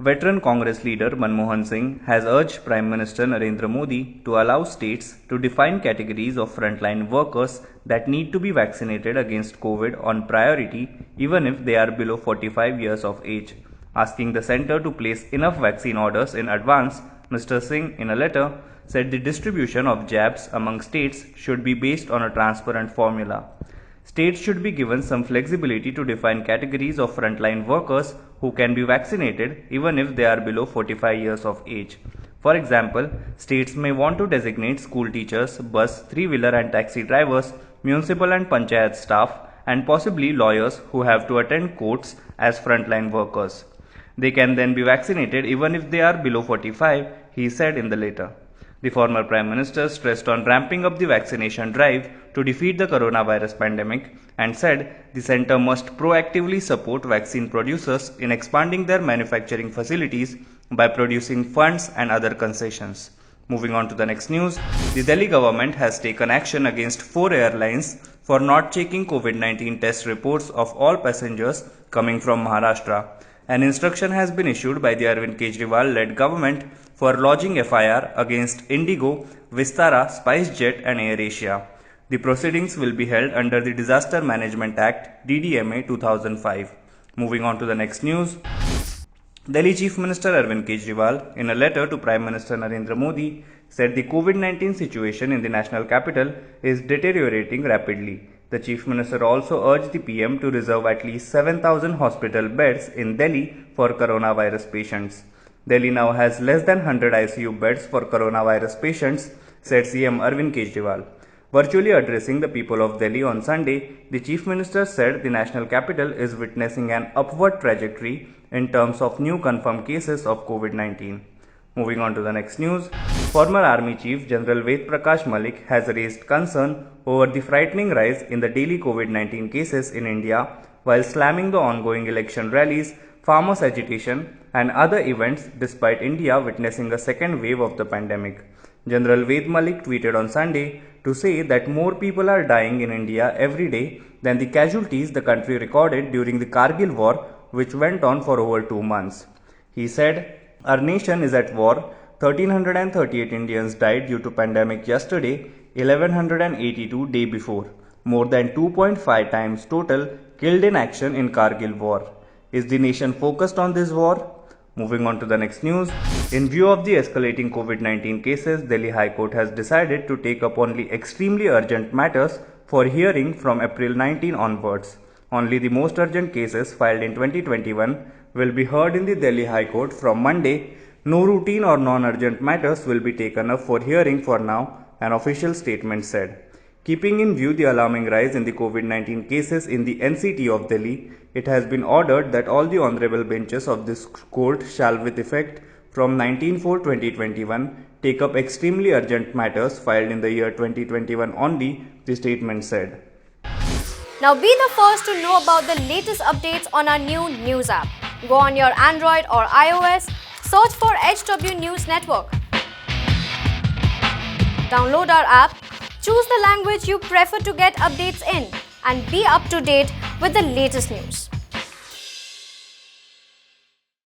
Veteran Congress leader Manmohan Singh has urged Prime Minister Narendra Modi to allow states to define categories of frontline workers that need to be vaccinated against COVID on priority even if they are below 45 years of age. Asking the centre to place enough vaccine orders in advance, Mr. Singh, in a letter, said the distribution of jabs among states should be based on a transparent formula. States should be given some flexibility to define categories of frontline workers who can be vaccinated even if they are below 45 years of age. For example, states may want to designate school teachers, bus, three-wheeler and taxi drivers, municipal and panchayat staff, and possibly lawyers who have to attend courts as frontline workers. They can then be vaccinated even if they are below 45, he said in the letter. The former Prime Minister stressed on ramping up the vaccination drive to defeat the coronavirus pandemic and said the centre must proactively support vaccine producers in expanding their manufacturing facilities by producing funds and other concessions. Moving on to the next news, the Delhi government has taken action against 4 airlines for not checking COVID-19 test reports of all passengers coming from Maharashtra. An instruction has been issued by the Arvind Kejriwal-led government for lodging FIR against Indigo, Vistara, SpiceJet and AirAsia. The proceedings will be held under the Disaster Management Act DDMA 2005. Moving on to the next news. Delhi Chief Minister Arvind Kejriwal, in a letter to Prime Minister Narendra Modi, said the COVID-19 situation in the national capital is deteriorating rapidly. The Chief Minister also urged the PM to reserve at least 7,000 hospital beds in Delhi for coronavirus patients. Delhi now has less than 100 ICU beds for coronavirus patients, said CM Arvind Kejriwal. Virtually addressing the people of Delhi on Sunday, the Chief Minister said the national capital is witnessing an upward trajectory in terms of new confirmed cases of COVID-19. Moving on to the next news, former Army Chief General Ved Prakash Malik has raised concern over the frightening rise in the daily COVID-19 cases in India while slamming the ongoing election rallies, farmers' agitation and other events despite India witnessing a second wave of the pandemic. General Ved Malik tweeted on Sunday to say that more people are dying in India every day than the casualties the country recorded during the Kargil war, which went on for over 2 months. He said, "Our nation is at war. 1,338 Indians died due to pandemic yesterday, 1,182 day before. More than 2.5 times total killed in action in Kargil war. Is the nation focused on this war?" Moving on to the next news. In view of the escalating COVID-19 cases, Delhi High Court has decided to take up only extremely urgent matters for hearing from April 19 onwards. Only the most urgent cases filed in 2021 will be heard in the Delhi High Court from Monday. No routine or non-urgent matters will be taken up for hearing for now, an official statement said. Keeping in view the alarming rise in the COVID-19 cases in the NCT of Delhi, it has been ordered that all the honorable benches of this court shall, with effect from 19/4/2021, take up extremely urgent matters filed in the year 2021 only, the statement said. Now be the first to know about the latest updates on our new news app. Go on your Android or iOS, search for HW News Network. Download our app, choose the language you prefer to get updates in, and be up to date with the latest news.